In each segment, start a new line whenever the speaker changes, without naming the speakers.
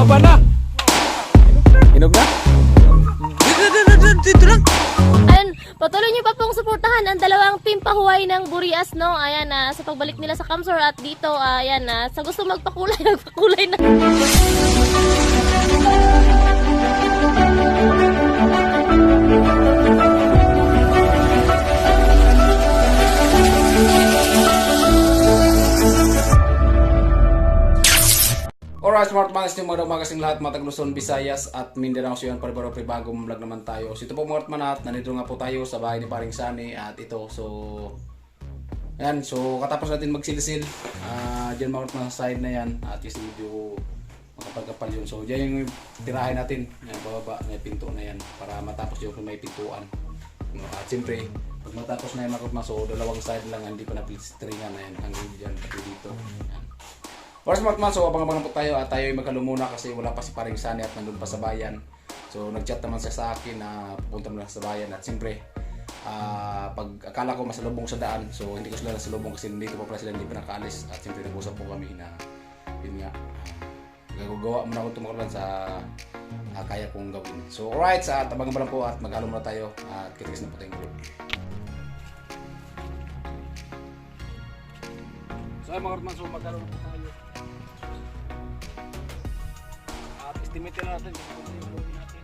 Guwapa na. Hinog na?
Dito lang.
Ayan, patuloy niyo pa pong suportahan ang dalawang team pahuway ng Burias, no? Ayan, sa pagbalik nila sa Kamsor at dito, ayan, sa gusto magpakulay, magpakulay na.
Alright, Smart Manis, yung mga umaga sing lahat, mga Luzon, Visayas at Mindanao. So yun, paribaro bagong vlog naman tayo. So ito po mga Smart at nandito nga po tayo sa bahay ni Paring Sani at ito. So ayan, so katapos natin magsilisil dyan mga Smart sa side na yan at yung medyo makapagkapal yun. So dyan yung tirahin natin, yan, bababa, may pinto na yan para matapos yung may pintuan. At siyempre, pag matapos na yung mga Smart, so dalawang side lang, hindi pa na-plistringan na yan hanggang dyan pati dito. Yan. For Smart Man, so abang-abang po tayo at tayo ay magkalumuna kasi wala pa si Paring Sani at nandun pa sa bayan. So nag-chat naman siya sa akin na pupunta muna sa bayan at siyempre pag akala ko masalubong sa daan, so hindi ko sila nasalubong kasi dito pa pala sila, hindi pa nakaalis at siyempre nag-usap po kami na yun nga, gagawa muna ako tumakulan sa kaya kong gawin. So alright, at abang-abang po at maghalo muna tayo at kitikis na po tayong group. So ay mga Orman, so maghalo na po tayo. Estimate na natin kung ano yung gawin natin.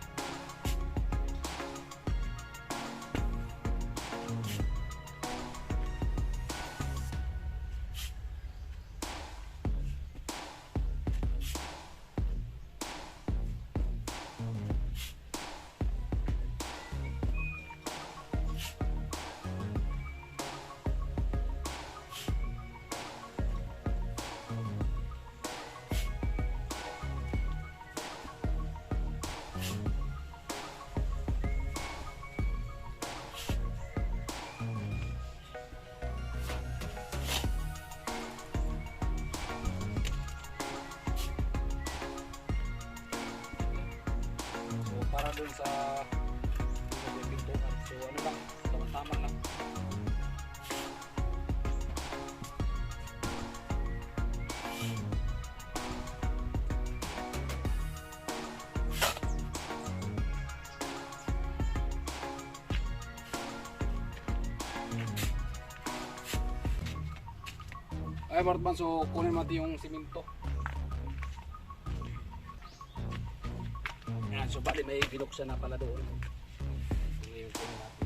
Para dun sa pintuan. So ano lang, tama lang. Ay Martman, so kunin natin yung simento. So bali may binuksan na pala doon. Ngayon po natin.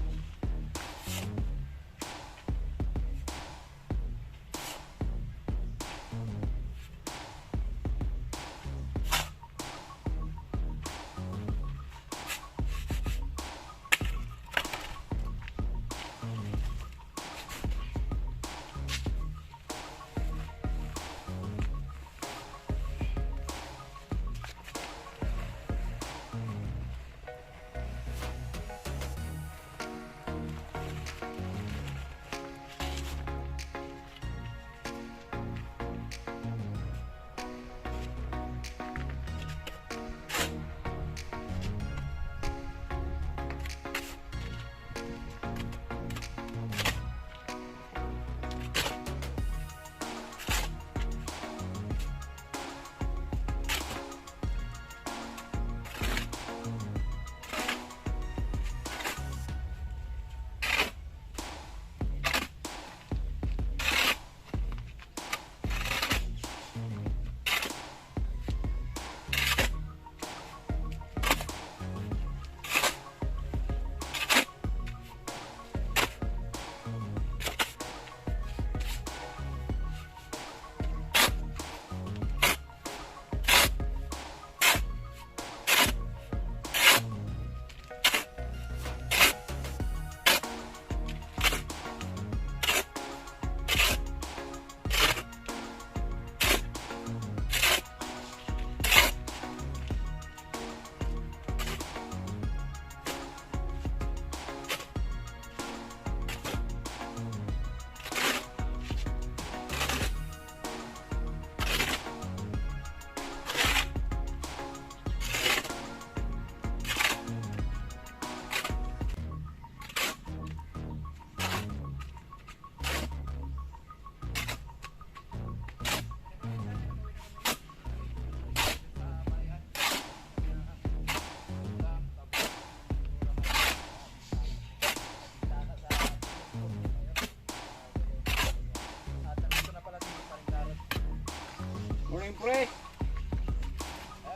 Morning, pre.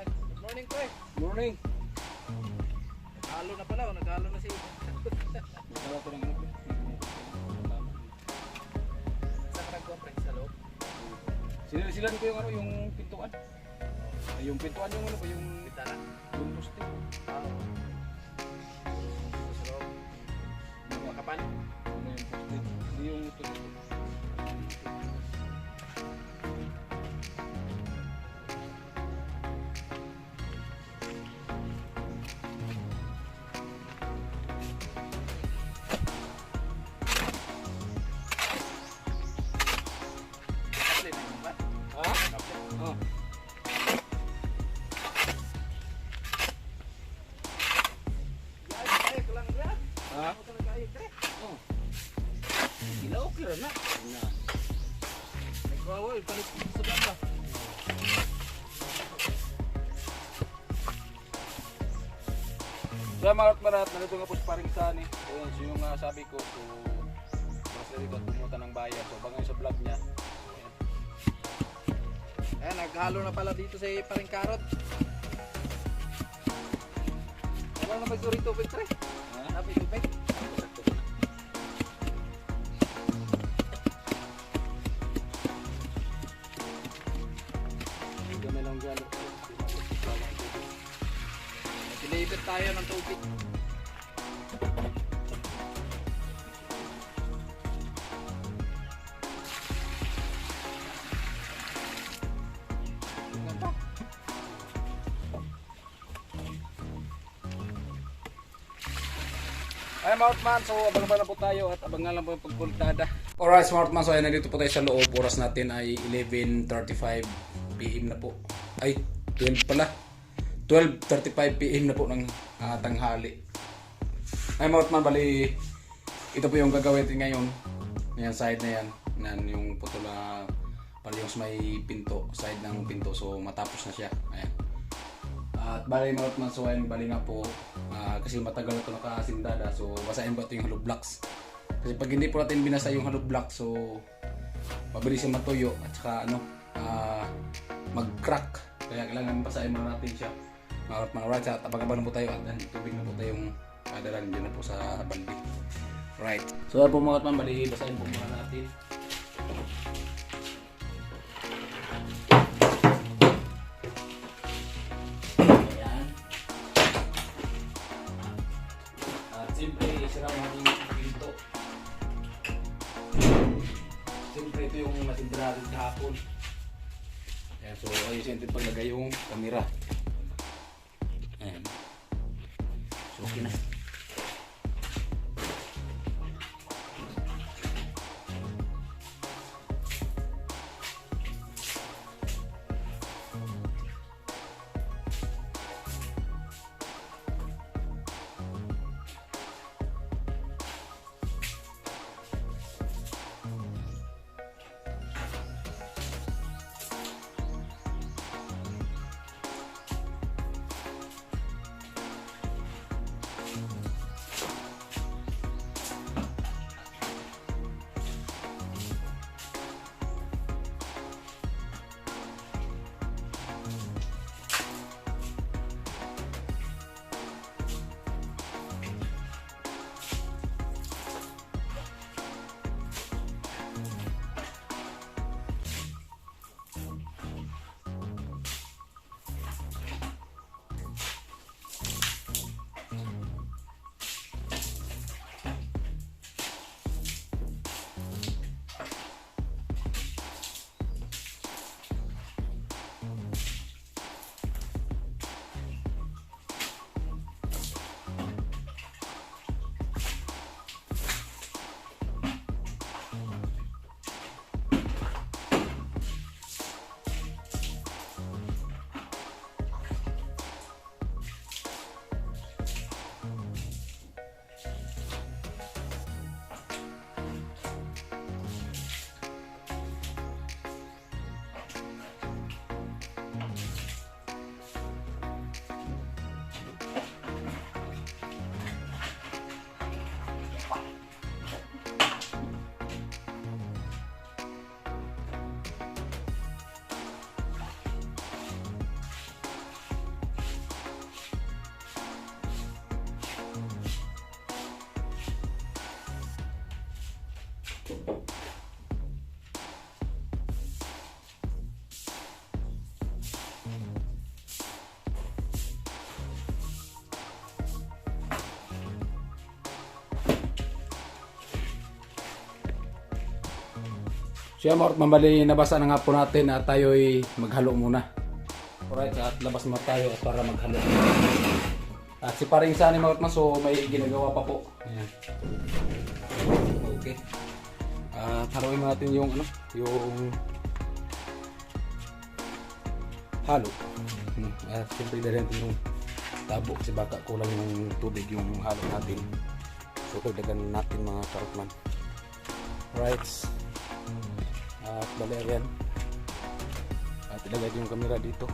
Good morning, pre.
Morning.
Halo na pala, naghalo na si...
Nagkala ko ng ano, pre.
Saan ka nagkuha, pre? Sa loob?
Sinilasilan ko yung ano, yung pintuan. Ay, yung pintuan yung ano ba, yung
Bintana?
yung poste.
Sa loob. Makapan?
Ano yung poste? Hindi yung poste.
Kable na yung ba?
Ha?
Kable.
Oh.
Ay, ko lang yan.
Ha?
Ako talaga ayun, pre.
Oh.
Sila okay rin na.
Na.
Nagwawa, palit sa baba.
Kaya mga marat, nandito nga po si paring Sani. Ayun, so yung sabi ko, so mas na dito, pumunta ng bayan. So bangay sa vlog niya. Ayan.
Ayan, naghalo na pala dito sa paring karot. Wala na magduri tubig, pre.
Ha?
Sabi tubig.
Hindi kami lang galo.
Deliver tayo ng tubig.
Ay, Smartman, so abang-abang na po tayo at abangan lang po yung pagkultada. Alright, Smartman, so ay nandito po tayo sa loob. Oras natin ay 11:35 PM na po. Ay, 12 pala. 12:35 PM na po ng tanghali. Ay, Smartman, bali, ito po yung gagawin natin ngayon. Ayan, side na yan. Yan yung putula, pala yung may pinto, side ng pinto. So, matapos na siya. Ayan. At bali Smartman, so ayun, bali nga po. Kasi matagal na ito nakasindada, so basahin po ito yung hollow blocks. Kasi pag hindi po natin binasa yung hollow blocks, so mabilis yung matuyo at saka ano, mag-crack. Kaya kailangan basahin muna natin siya. Mga right, at abang-abang na po tayo at tubig na po tayong kadalan dyan na po sa balde. Right. So yan po mga katman, bali basahin po muna natin. Siyempre, isira ang ating pinto. Siyempre, ito yung nasindra natin kahapon. Ayan, so ayusin natin paglagay yung camera. Ayan. So, okay na. So yan mga mamali, nabasa na nga po natin at tayo'y maghalo muna. Alright, at labas mo tayo para maghalo. At si paring Sunny mga so may ginagawa pa po. Ayan. Okay. Haluin natin yung ano, yung halo. At siyempre dahil natin yung tabo kasi baka kulang yung tubig yung halo natin. So dagdagan natin mga karotman. Alright. At bali yan. At ilagay yung camera dito.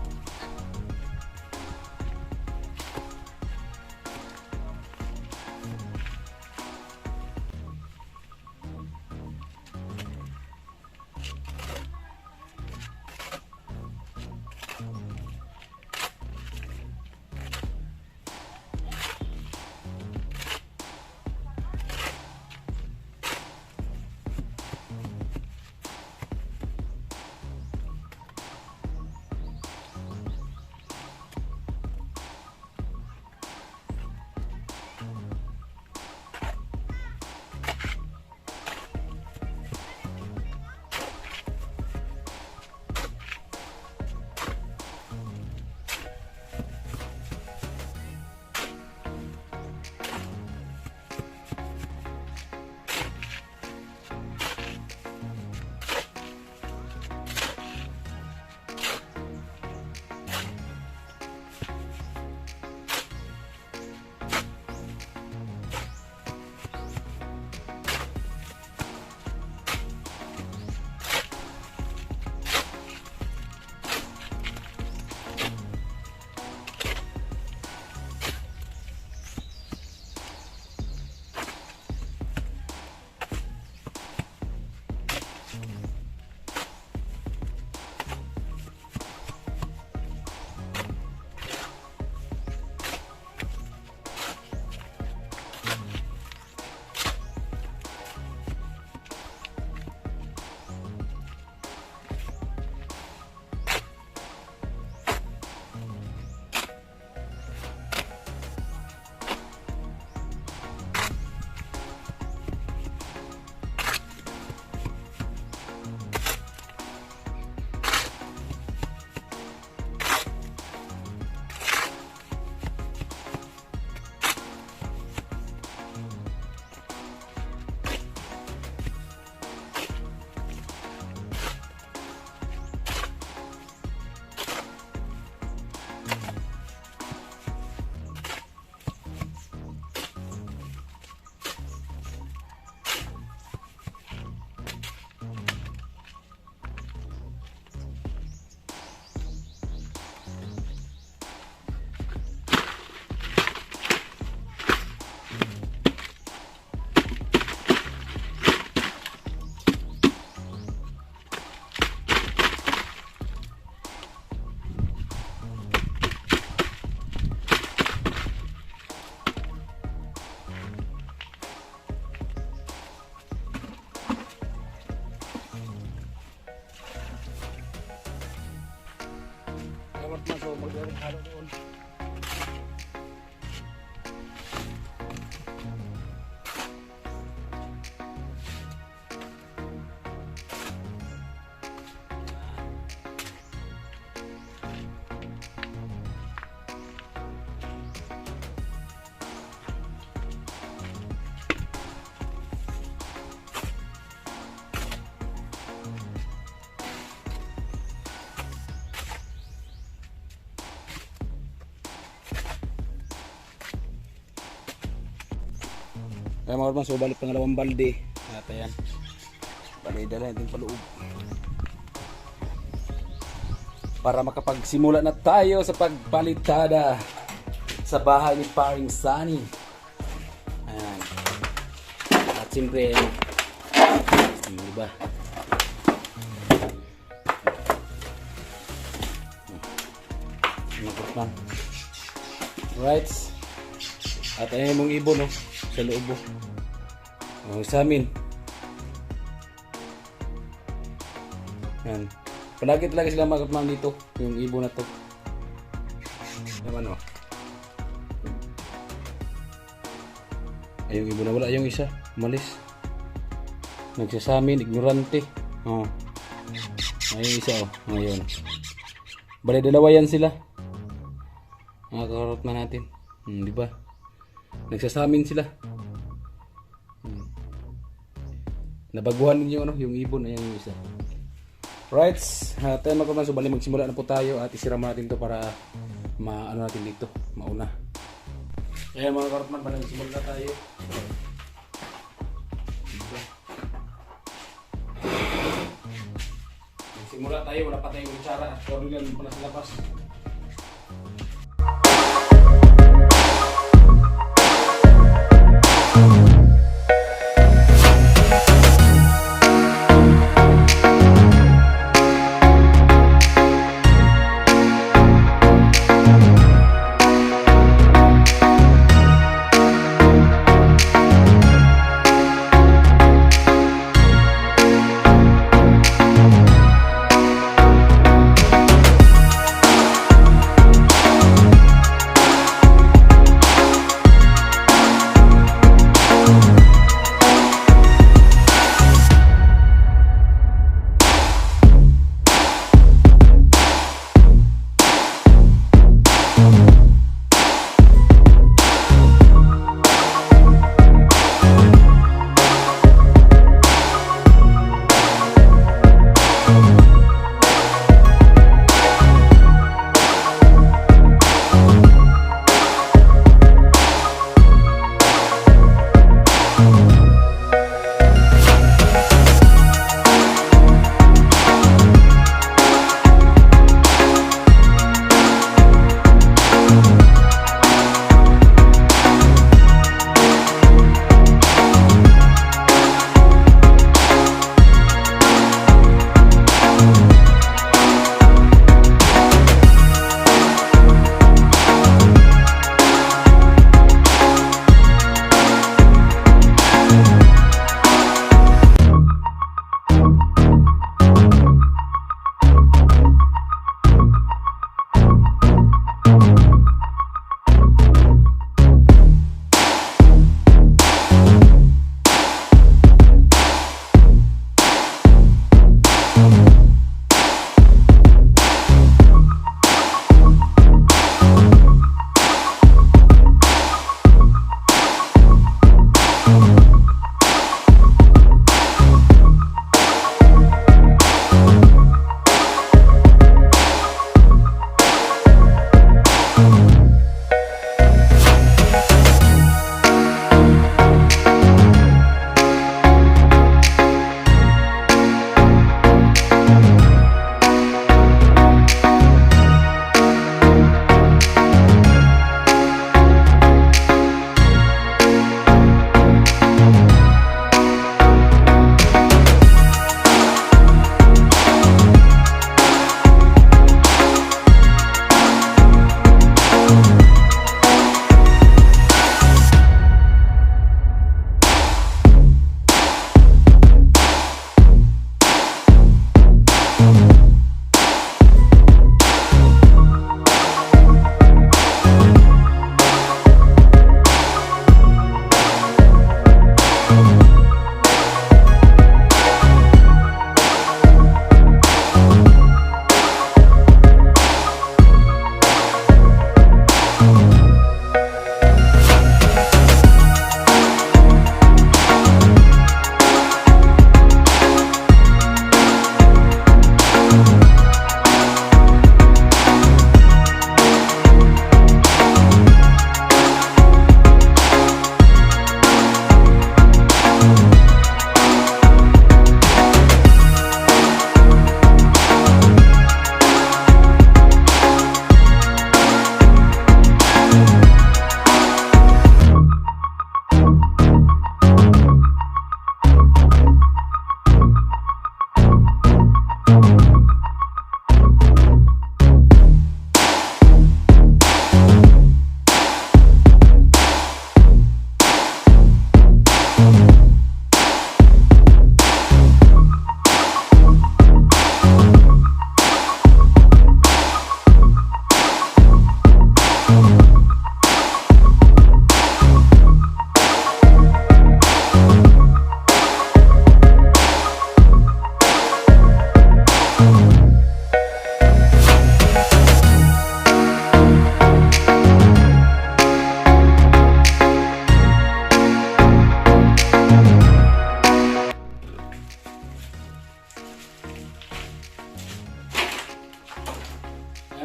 So magdaring halo doon. Kaya mga kapatid, so balik pangalawang balde. At ayan, balik dala natin paloob. Para makapagsimula na tayo sa pagpalitada sa bahay ni paring Sunny. Ayan. At siyempre, diba? Alright. At ayan mong ibon, no? Sa loob mo. Sa amin. Yan. Palagi talaga sila magkatmang dito. Yung ibon na to. Naman o. Ay, yung ibon na wala. Yung isa. Umalis. Nagsasamin. Ignorante. Oh. Ayun isa oh, ngayon. Bali dalawa yan sila. Mga kakarotman natin. Di ba? Nagsasamin sila. Nabaguhan din yung ano, yung ibon, ayan yung isa. Right, tayo mga kakarotman, so bali magsimula na po tayo at isira mo natin to para ano natin dito, mauna. Ayan mga kakarotman, bali magsimula na tayo. Simula tayo, wala pa tayong kutsara at karulan pala sa labas.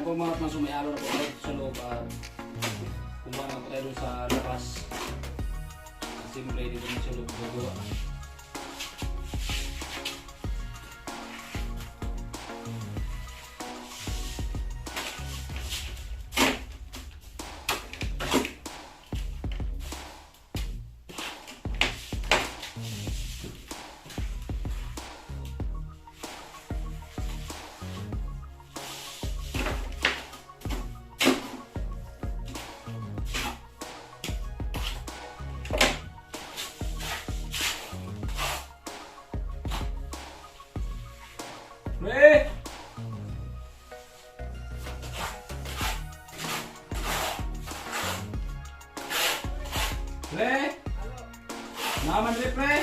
po mga katman, so may alo na po tayo sa loob at kumuha na po tayo dun sa labas. Simple dito na sa loob gagawa. Pre! Pre! Naman rin, pre!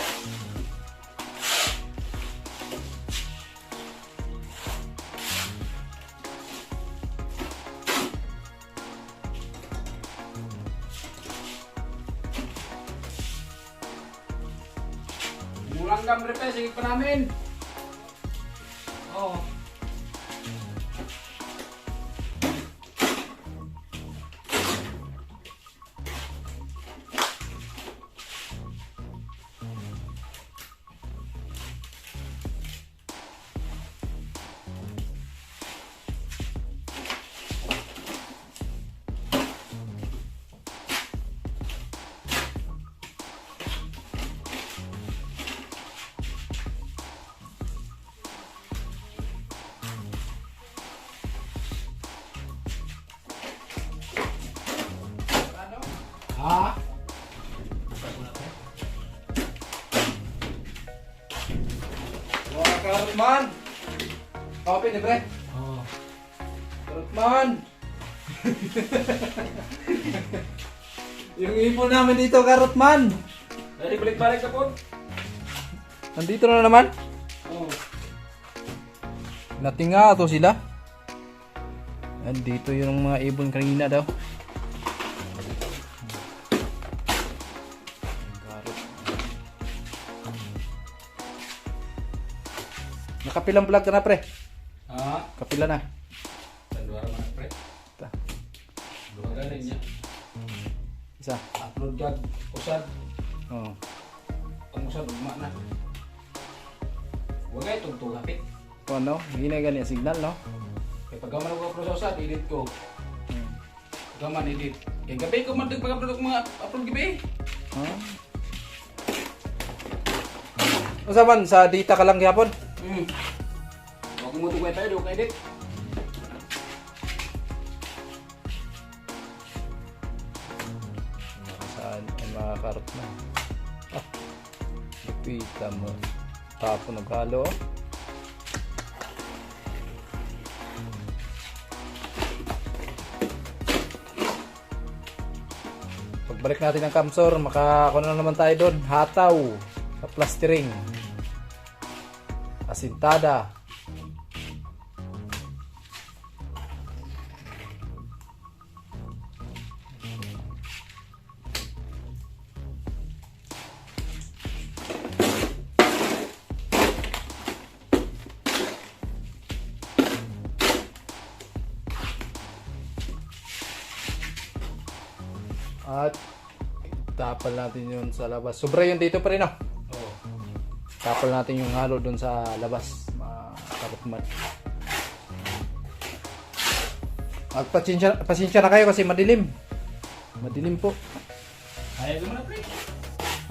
Mulang gam, pre, sige pa namin! Oh. Ha? Wah, Karutman! Kopi ni pre?
Oo.
Karutman!
Yung ipon namin dito, Karutman.
Dali, balik-balik ka po.
Nandito na naman.
Oh.
Natinga to sila. Nandito yung mga ibon kanina daw. Nakapilang vlog ka na, pre.
Ha?
Kapila na.
Tandwara man pre.
Ta.
Dua galing niya.
Isa.
Upload gag usad.
Oh.
Ang usad ugma na. Wagay tugtog hapit.
Kung ano, ginagani ang signal, no?
Kaya pag gaman ako upload sa usad, edit ko. Gaman edit. Kaya gabi ko man pag-upload ko mga upload gabi.
Huh? Usapan, sa data ka lang gyapon.
Huwag mo tugay tayo, doon ka edit.
Saan ang mga karot na? Ah, ipita mo. Tapo naghalo. Pagbalik natin ng Kamsor, makakuha na naman tayo doon. Hataw sa plastering. Asintada. At tapal natin yun sa labas. Sobra yun dito pa rin, no?
Oo.
Tapal natin yung halo doon sa labas, mga karutman. At pasensya na kayo kasi madilim. Madilim po.
Ayaw mo na pre.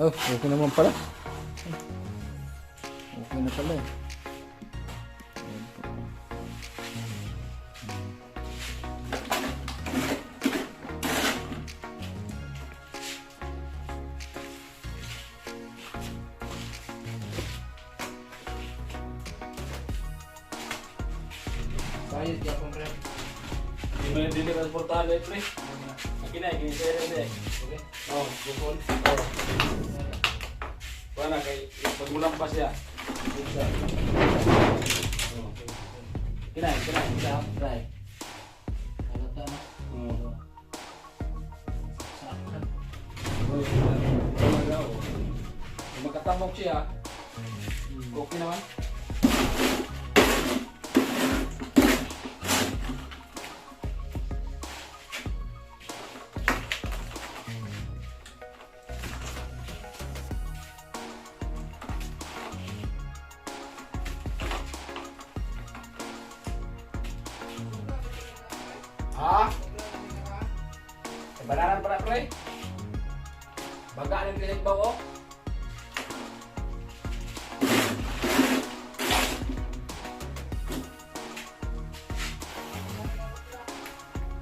Oh, okay naman pala. Okay na pala eh. Ayan po.
Sayad ka po pre. Hindi mo yung dili transportahan eh pre. Kinay, kinisaya rin eh. Okay? Oo, bukol. Oo. Wala kay pagmulang pa siya. Kinay, siya. Try.
Halata na.
Oo.
Saktan.
Kung magkatamok siya, okay naman. Ha? Banaran para pre. Baga ng kilit ba ko?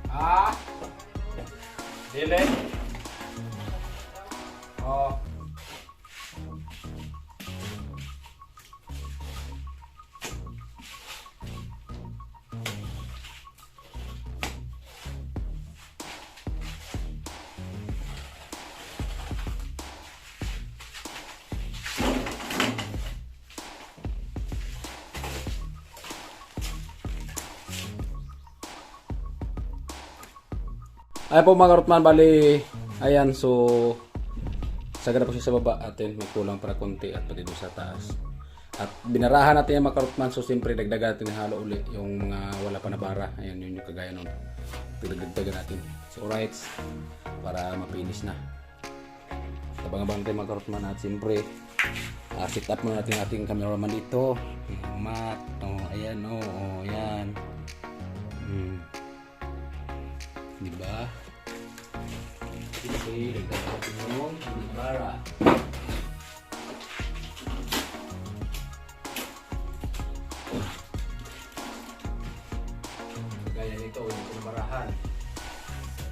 Ha? Dili? Oh. Ayan po mga karotman, bali, ayan, so, sagana po siya sa baba atin, may kulang para konti at pati doon sa taas. At binarahan natin yung mga karotman, so siyempre dagdagan natin yung halo uli, yung mga wala pa na bara, ayan yun yung kagaya nun, dagdagan natin. So alright, para mapinis na. Tabang-abang natin mga karotman at siyempre, set up muna natin ating cameraman dito, yung mat, ayan, ayan. Diba? Okay, dagdagan natin yung bara. Gaya nito, yung pinabarahan.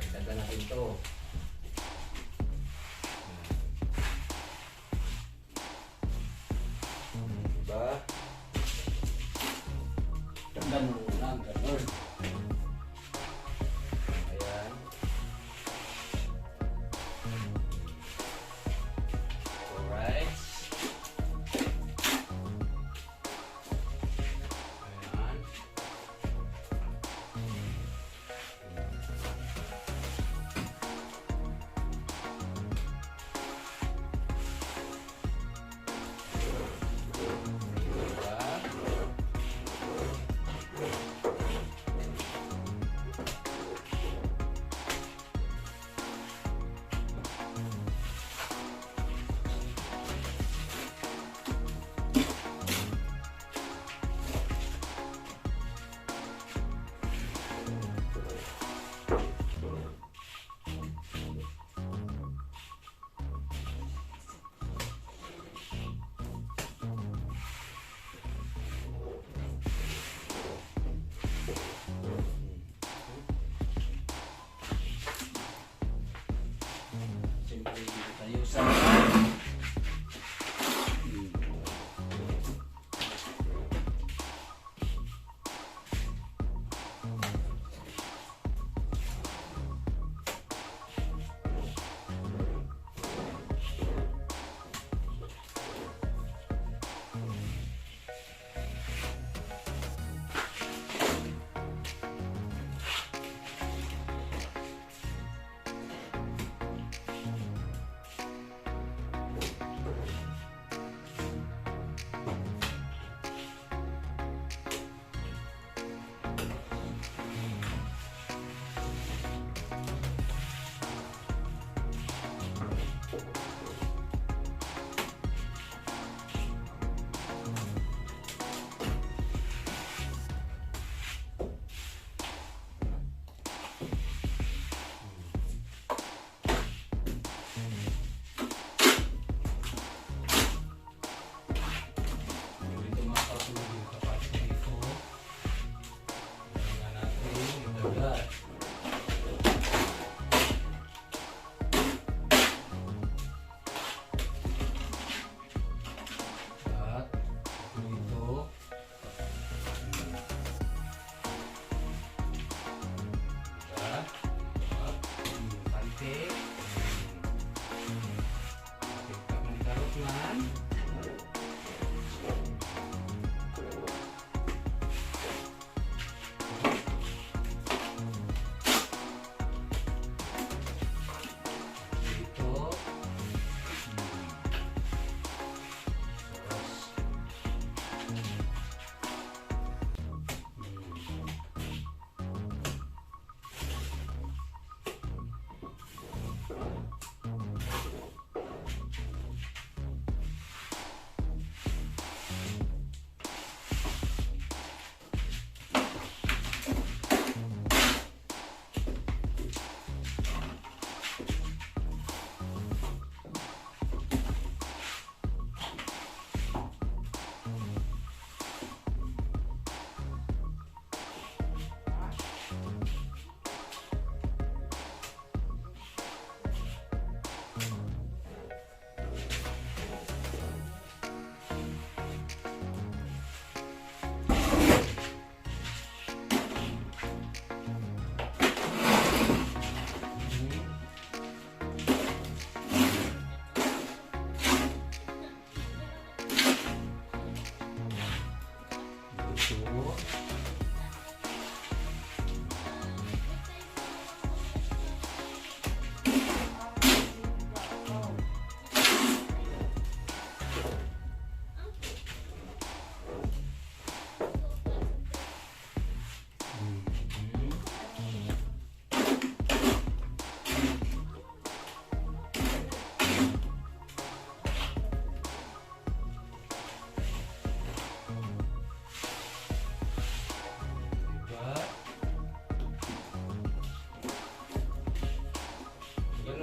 Dagdagan natin ito. Diba? Dagdagan mo lang, ganun.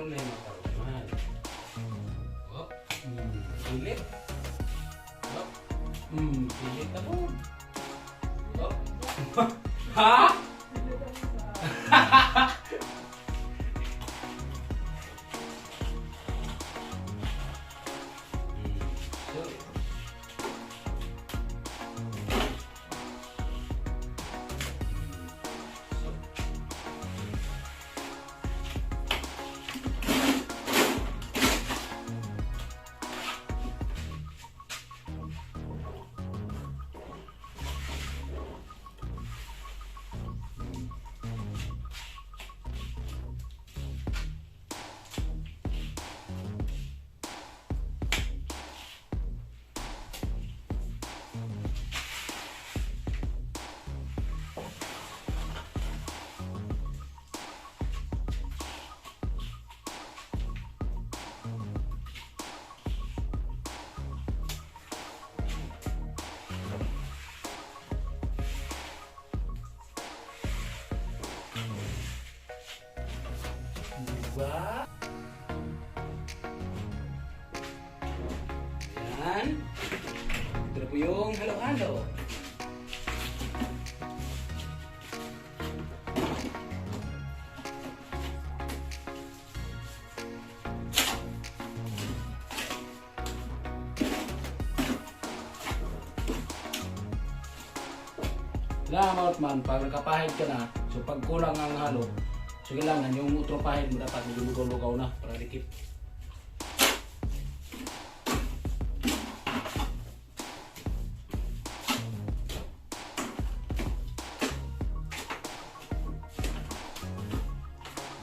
Ganun na yung mga karuman. Oh, pilit. Oh, pilit ako. Oh. Ha? Diba? Yan. Ito na po yung halo-halo. Salamat man, pag nakapahid ka na, so pag kulang ang halo, so kailangan yung utro pahid mo dapat lugaw-lugaw na para dikit.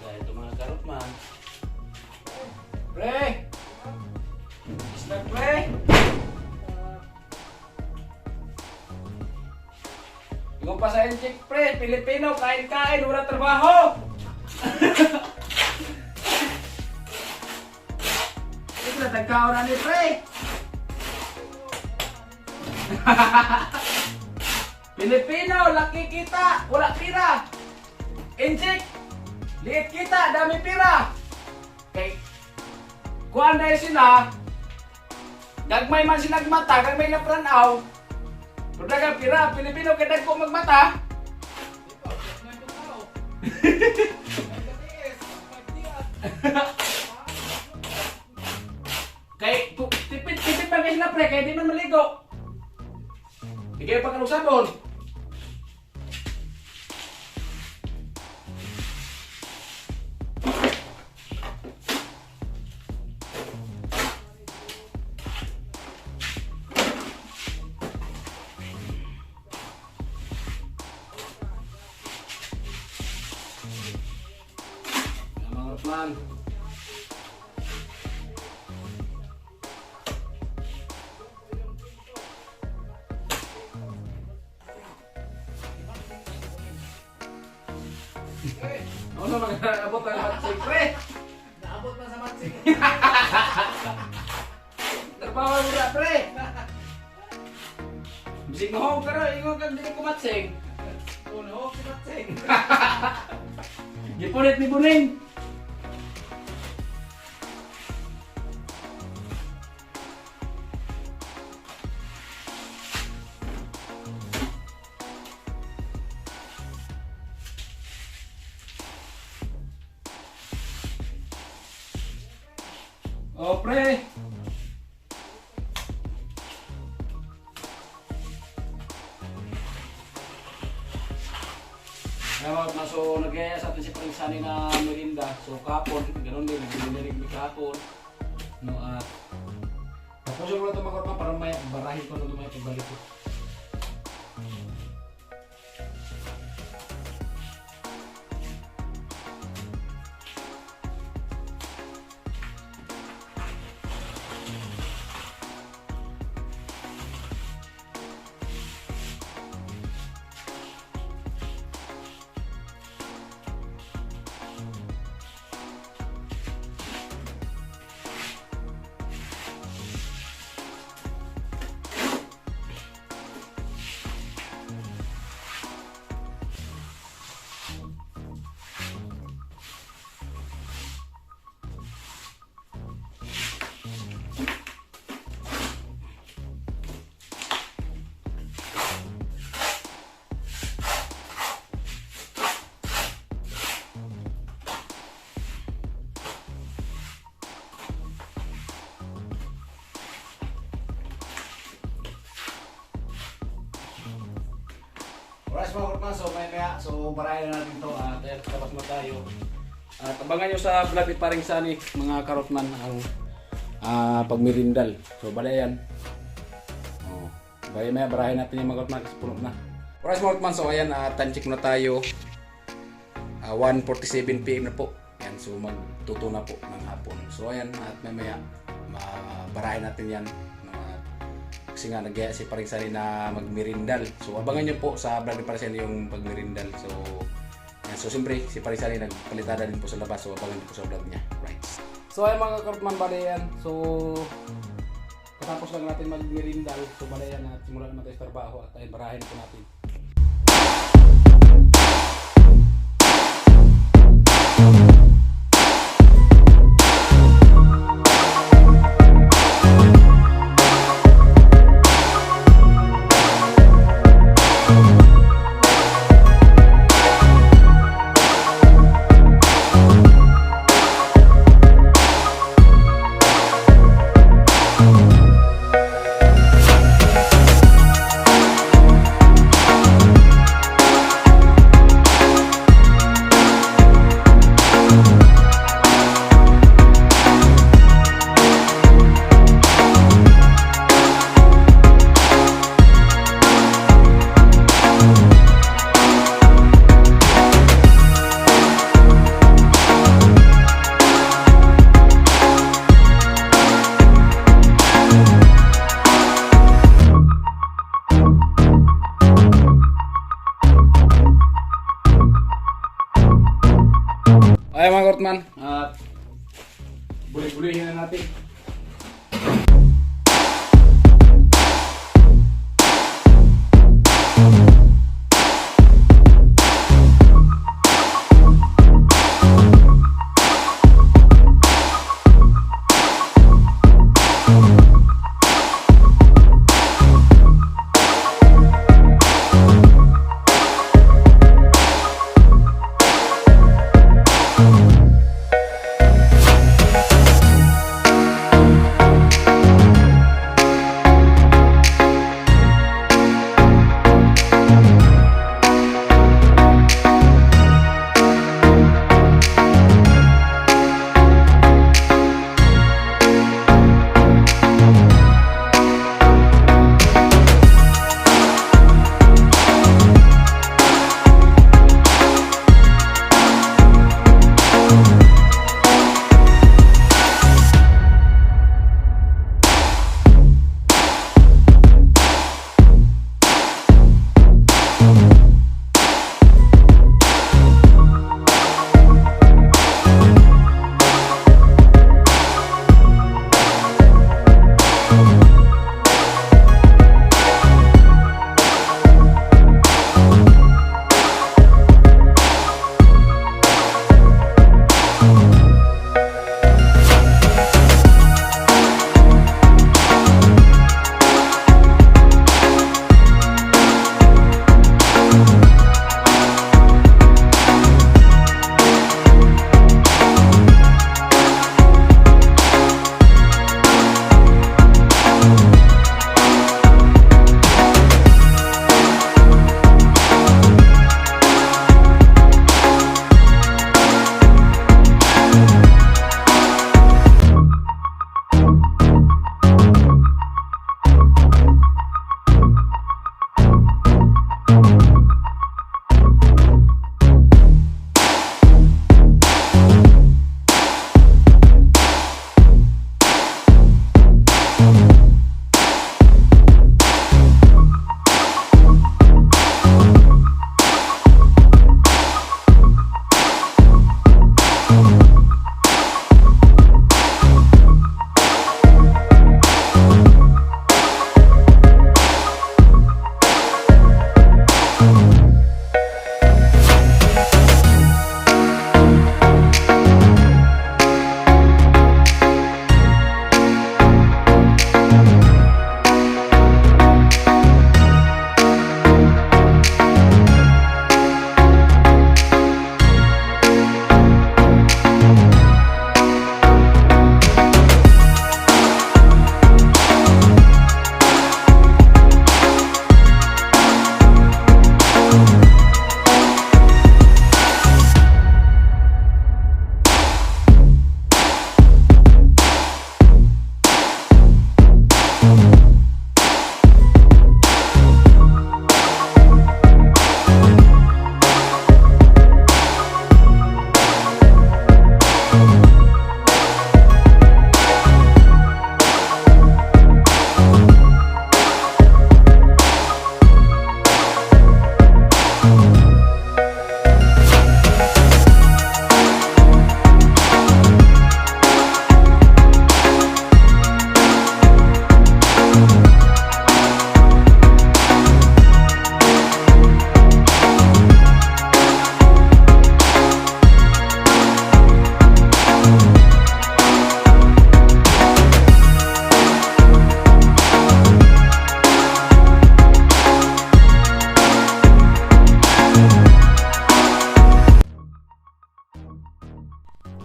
Dahil ito mga karot man. Pre! Start pre! Yung pa sa check pre, Pilipino, kain-kain, wala trabaho! Ito na tagkaon na ni pre! Pilipino, laki kita, wala pira! Injik, liit kita, dami pira! Okay. Kuhaan dahil sila, gagmay man sila mata, gagmay na pranaw, pagdagang pira, Pilipino, kadag ko magmata. Kay tipid pa kayo sila pre, kaya di man maligo. Di kayo pag sabon. Man. Ano mag-abot ang matsig, pre?
Naabot na sa matsig.
Trabaho mo na, pre! Bisig mo home ka rin, ingon kang di ko matsig.
Puno, si matsig.
Gipunit ni Buning. Oh, pre! Kaya so nagaya sa atin si Prinsani na merinda. So kapon, ganoon din, nagdinirig ni kapon. No, tapos yung mga tumakot para may barahin ko nung may pagbalik ko. Alright mga Kurtman, so kaya barayan na natin to at tapos mo tayo. At abangan nyo sa vlog ni Paring Sani mga Karotman ang pagmirindal. So balayan. Oh, maya barayan natin yung mga Karotman kasi puno na. Alright mga Karotman, so ayan, time check na tayo. 1:47 PM na po. Ayan, so magtuto na po ng hapon. So ayan, at mamaya barayan natin yan. Kasi nga nagyaya si Paring Sani na magmirindal. So abangan nyo po sa vlog ni Paring Sani yung pagmirindal. So yan. So siyempre si Paring Sani nagpalitada din po sa labas. So abangan nyo po sa vlog niya. Right. So ay mga Karotman, balayan. So katapos lang natin magmirindal. So balayan at simulan naman tayo sa trabaho at ay barahin po natin. Ay mga Karotman, at buli-bulihin na natin.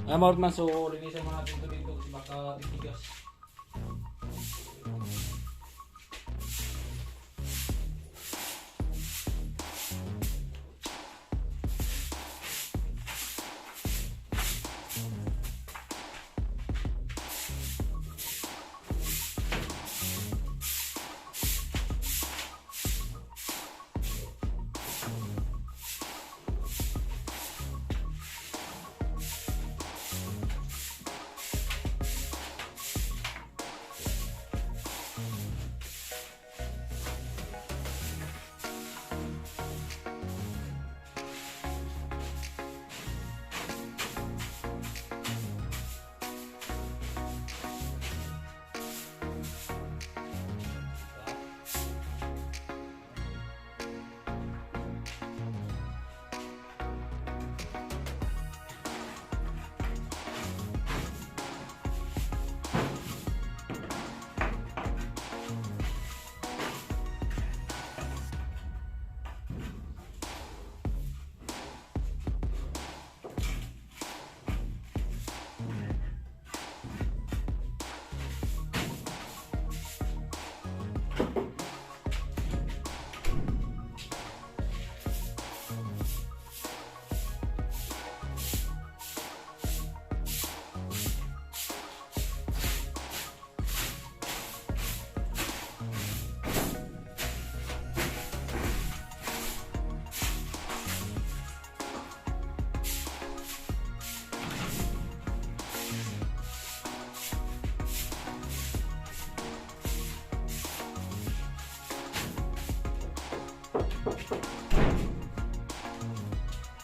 Mga Martman, so linisan mo natin ito dito kasi baka titigas.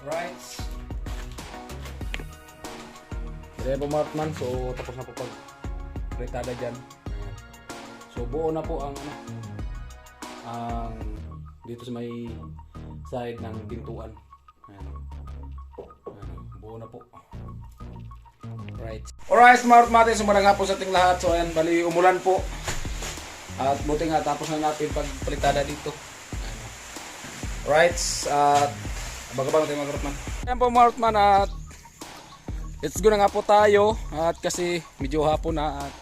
Right. Kaya po Martman, so tapos na po pag fritada dyan. Ayan. So buo na po ang ang dito sa may side ng pintuan. Ayan. Ayan. Buo na po. Right. Alright, smart matin, sumarang nga po sa ating lahat. So ayan, bali umulan po. At buti nga tapos na natin pagpalitada dito. Ayan. Right, at bago-bago tayo mga Martman. Ayan po Martman, at let's go na nga po tayo. At kasi medyo hapon na at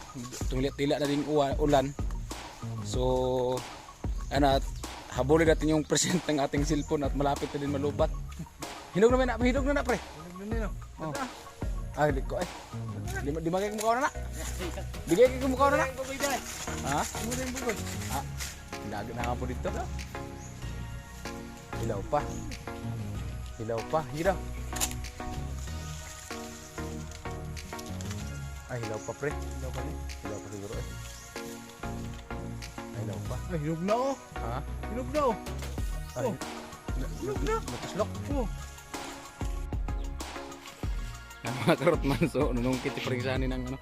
tila na din ulan. So ayan, at habulin natin yung present ng ating cellphone at malapit na din malubat. Hinog na pre. Hinog na nino. Oh. Ah, di ko ay. Di magay ko mukha na. Bigay ko mukha na. Ha? Ah, lagi na nga po dito. Hilaw pa. Hilaw. Ay, hilaw pa pre. Hilaw pa siguro eh. Hilaw pa.
Ay, hinog na oh.
Ha?
Hinog na oh.
Ay, hinog na. Matuslok.
Oh.
Ang mga karotman, so nung kitipringsani ng ano.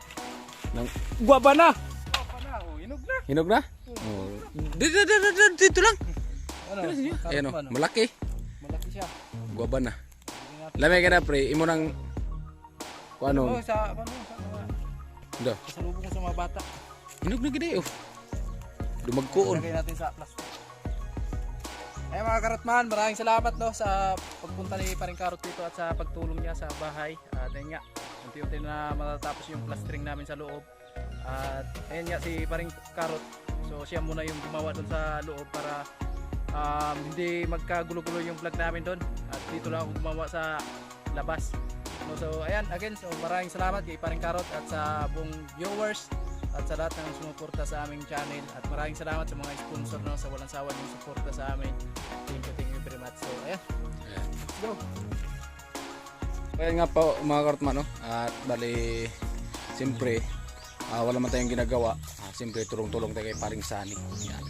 Ng guwaba na.
Oh, hinog na.
Hinog na? Oh. Dito lang.
Ano?
Ayan o, malaki.
Malaki siya.
Guwaba na. Lamay ka na pre, imo nang kung ano.
Oh, sa mga
Do.
kasalubong ko sa mga bata.
Hinog na gid oh. Dumagkoon.
Lagay natin sa plastic. Ay mga karotman, maraming salamat no sa pagpunta ni Paring Karot dito at sa pagtulong niya sa bahay. At ayun nga, unti-unti na matatapos yung plastering namin sa loob. At ayun nga si Paring Karot. So siya muna yung gumawa doon sa loob para hindi magkagulo-gulo yung vlog namin doon. At dito lang ako gumawa sa labas. No, so ayan, again, so maraming salamat kay Paring Karot at sa buong viewers at sa lahat ng sumuporta sa aming channel, at maraming salamat sa mga sponsor no, sa walang sawa yung suporta sa amin. Thank you very much. So ayan, let's go.
Ayan nga po mga karotman no. At bali siyempre wala man tayong ginagawa. Siyempre tulong-tulong tayo kay Paring Sani. Yan.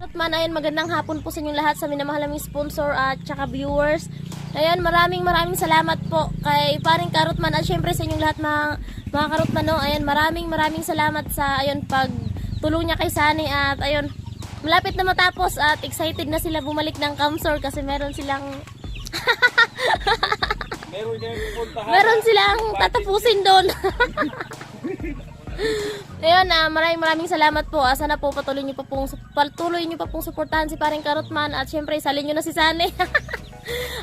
Martman, ayun, magandang hapon po sa inyong lahat, sa minamahal naming sponsor at tsaka viewers. Ayan, maraming salamat po kay Paring Karotman at syempre sa inyong lahat mga Karotman no. Ayan, maraming salamat sa ayun pagtulong niya kay Sani, at ayun, malapit na matapos at excited na sila bumalik ng Camsor kasi meron silang meron silang tatapusin doon. Ayun, maraming salamat po. Sana po patuloy niyo pa pong suportahan si Paring Karotman at syempre isalin niyo na si Sani.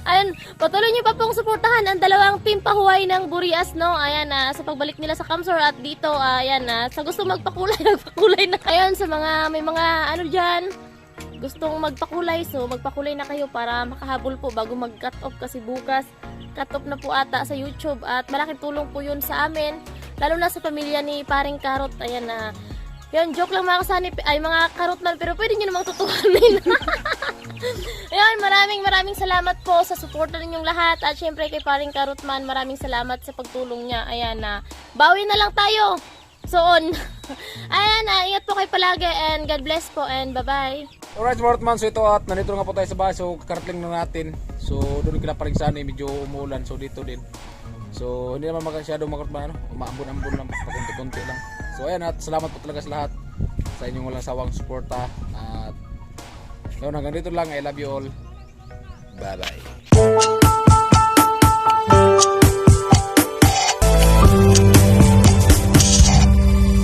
Ayan, patuloy niyo pa pong suportahan ang dalawang team pahuway ng Burias, no? Ayan, sa pagbalik nila sa Kamsor at dito, ayan, sa gusto magpakulay, magpakulay na. Ayan, sa mga, may mga, ano dyan, gustong magpakulay, so magpakulay na kayo para makahabol po bago mag-cut off kasi bukas. Cut off na po ata sa YouTube at malaking tulong po yun sa amin, lalo na sa pamilya ni Paring Karot. Ayan, yun, joke lang mga kasani, ay mga karotman, pero pwede nyo namang tutuhanin. Ayan, maraming salamat po sa suporta ninyong lahat. At syempre kay Paring Karotman, maraming salamat sa pagtulong niya. Ayan, bawi na lang tayo. Soon. Ayan, ingat po kayo palagi and God bless po and bye-bye.
Alright mga Karotman, so ito at nandito nga po tayo sa bahay. So kakarating na natin. So doon kila Paring Sani, medyo umuulan. So dito din. So hindi naman masyado mga Karotman, umaambon-ambon lang, pakunti-kunti lang. So ayan, at salamat po talaga sa lahat sa inyong walang sawang suporta. At yun, hanggang dito lang. I love you all. Bye bye.